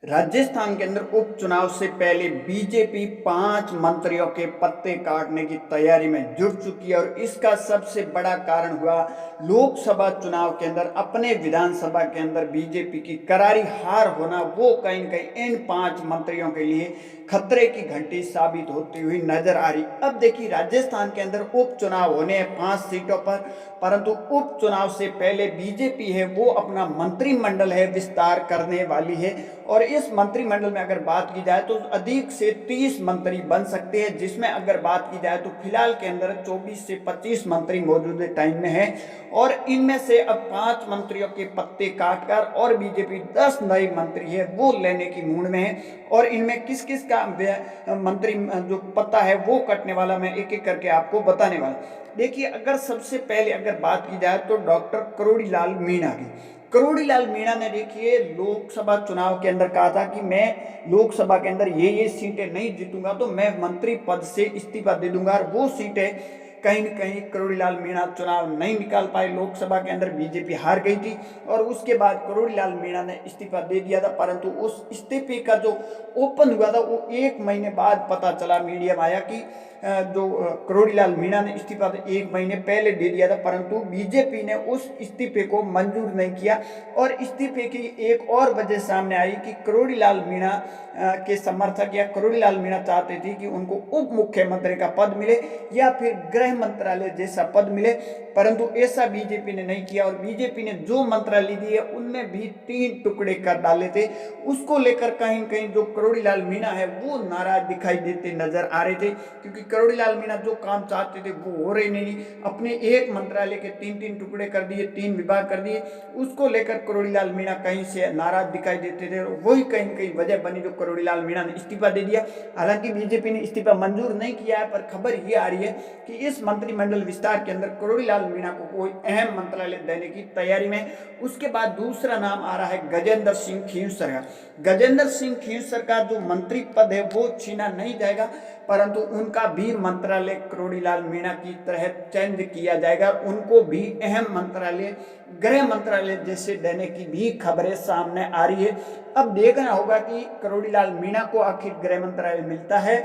राजस्थान के अंदर उपचुनाव से पहले बीजेपी 5 मंत्रियों के पत्ते काटने की तैयारी में जुट चुकी है और इसका सबसे बड़ा कारण हुआ लोकसभा चुनाव के अंदर अपने विधानसभा के अंदर बीजेपी की करारी हार होना। वो कहीं न कहीं इन 5 मंत्रियों के लिए खतरे की घंटी साबित होती हुई नजर आ रही। अब देखिए, राजस्थान के अंदर उपचुनाव होने हैं 5 सीटों पर, परंतु उपचुनाव से पहले बीजेपी है वो अपना मंत्रिमंडल है विस्तार करने वाली है। और इस मंत्रिमंडल में अगर बात की जाए तो अधिक से 30 मंत्री बन सकते हैं, जिसमें अगर बात की जाए तो फिलहाल के अंदर 24 से 25 मंत्री मौजूदा टाइम में है। और इनमें से अब 5 मंत्रियों के पत्ते काटकर और बीजेपी 10 नए मंत्री है वो लेने की मूड में है। और इनमें किस किस का मंत्री जो पत्ता है वो कटने वाला, मैं एक एक करके आपको बताने वाला। देखिए, अगर सबसे पहले अगर बात की जाए तो डॉक्टर करोड़ी लाल मीणा की। करोड़ी लाल मीणा ने देखिए लोकसभा चुनाव के अंदर कहा था कि मैं लोकसभा के अंदर ये सीटें नहीं जीतूंगा तो मैं मंत्री पद से इस्तीफा दे दूंगा। और वो सीटें कहीं न कहीं करोड़ी लाल मीणा चुनाव नहीं निकाल पाए। लोकसभा के अंदर बीजेपी हार गई थी और उसके बाद करोड़ी लाल मीणा ने इस्तीफा दे दिया था, परंतु उस इस्तीफे का जो ओपन हुआ था वो 1 महीने बाद पता चला, मीडिया में आया कि जो करोड़ी लाल मीणा ने इस्तीफा 1 महीने पहले दे दिया था, परंतु बीजेपी ने उस इस्तीफे को मंजूर नहीं किया। और इस्तीफे की एक और वजह सामने आई कि करोड़ी लाल मीणा के समर्थक या करोड़ी लाल मीणा चाहते थे कि उनको उप मुख्यमंत्री का पद मिले या फिर गृह मंत्रालय जैसा पद मिले, परंतु ऐसा बीजेपी ने नहीं किया। और बीजेपी ने जो मंत्रालय दिए उनमें भी 3 टुकड़े कर डाले थे। उसको लेकर कहीं न कहीं जो करोड़ी लाल मीणा है वो नाराज दिखाई देते नजर आ रहे थे, क्योंकि करोड़ी लाल मीणा जो काम चाहते थे वो हो रहे नहीं। अपने एक मंत्रालय के 3-3 टुकड़े कर दिए, 3 विभाग कर दिए, उसको लेकर करोड़ी लाल मीणा कहीं से नाराज दिखाई देते थे। वही कहीं न कहीं वजह बनी जो करोड़ी लाल मीणा ने इस्तीफा दे दिया। हालांकि बीजेपी ने इस्तीफा मंजूर नहीं किया है, पर खबर ये आ रही है कि इस मंत्रिमंडल विस्तार के अंदर करोड़ी लाल मीणा को कोई अहम मंत्रालय देने की तैयारी में। उसके बाद दूसरा नाम आ रहा है गजेंद्र सिंह खींवसर का। गजेंद्र सिंह खींवसर का जो मंत्री पद है वो छीना नहीं जाएगा, परंतु उनका भी मंत्रालय करोड़ी लाल मीणा की तरह चेंज किया जाएगा। उनको भी अहम मंत्रालय गृह मंत्रालय जैसे देने की भी खबरें सामने आ रही है। अब देखना होगा कि करोड़ी लाल मीणा को आखिर गृह मंत्रालय मिलता है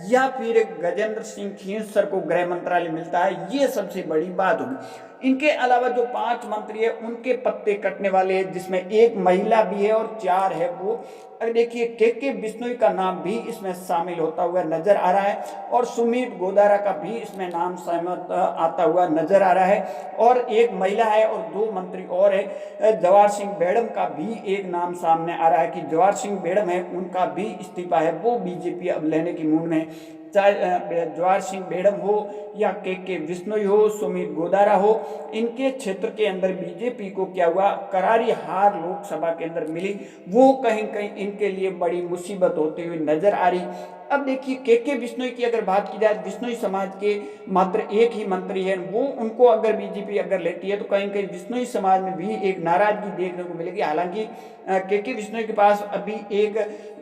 या फिर गजेंद्र सिंह खींवसर को गृह मंत्रालय मिलता है, ये सबसे बड़ी बात होगी। इनके अलावा जो 5 मंत्री है उनके पत्ते कटने वाले हैं, जिसमें एक महिला भी है और 4 है वो। अगर देखिए, के बिश्नोई का नाम भी इसमें शामिल होता हुआ नजर आ रहा है और सुमित गोदारा का भी इसमें नाम शामिल आता हुआ नजर आ रहा है। और एक महिला है और 2 मंत्री और है। जवाहर सिंह बेड़म का भी एक नाम सामने आ रहा है कि जवाहर सिंह बेड़म है, उनका भी इस्तीफा है वो बीजेपी अब लेने की मूड में। चाहे जवाहर सिंह बेड़म हो या के बिश्नोई हो, सुमित गोदारा हो, इनके क्षेत्र के अंदर बीजेपी को क्या हुआ, करारी हार लोकसभा के अंदर मिली। वो कहीं कहीं इनके लिए बड़ी मुसीबत होती हुई नजर आ रही। अब देखिए, के बिश्नोई की अगर बात की जाए, बिश्नोई समाज के मात्र एक ही मंत्री है वो, उनको अगर बीजेपी अगर लेती है तो कहीं कहीं बिश्नोई समाज में भी एक नाराजगी देखने को मिलेगी। हालांकि के बिश्नोई के पास अभी एक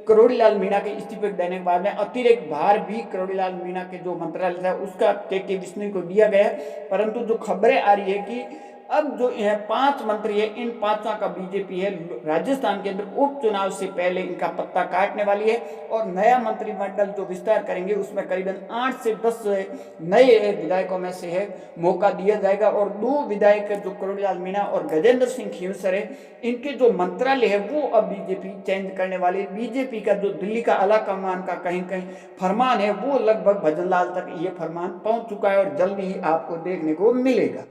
करोड़ी लाल मीणा के इस्तीफे देने के बाद में अतिरिक्त भार भी करोड़ी लाल मीणा के जो मंत्रालय था उसका के बिश्नोई को दिया गया है। परंतु जो खबरें आ रही है कि अब जो 5 मंत्री है, इन 5 का बीजेपी है राजस्थान के अंदर उपचुनाव से पहले इनका पत्ता काटने वाली है। और नया मंत्रिमंडल जो विस्तार करेंगे उसमें करीबन 8 से 10 नए विधायकों में से है मौका दिया जाएगा। और 2 विधायक जो करोड़ी लाल मीणा और गजेंद्र सिंह खींवसर है, इनके जो मंत्रालय है वो अब बीजेपी चेंज करने वाली है। बीजेपी का जो दिल्ली का आला कमान का कहीं कहीं फरमान है वो लगभग भजन लाल तक ये फरमान पहुंच चुका है और जल्दी ही आपको देखने को मिलेगा।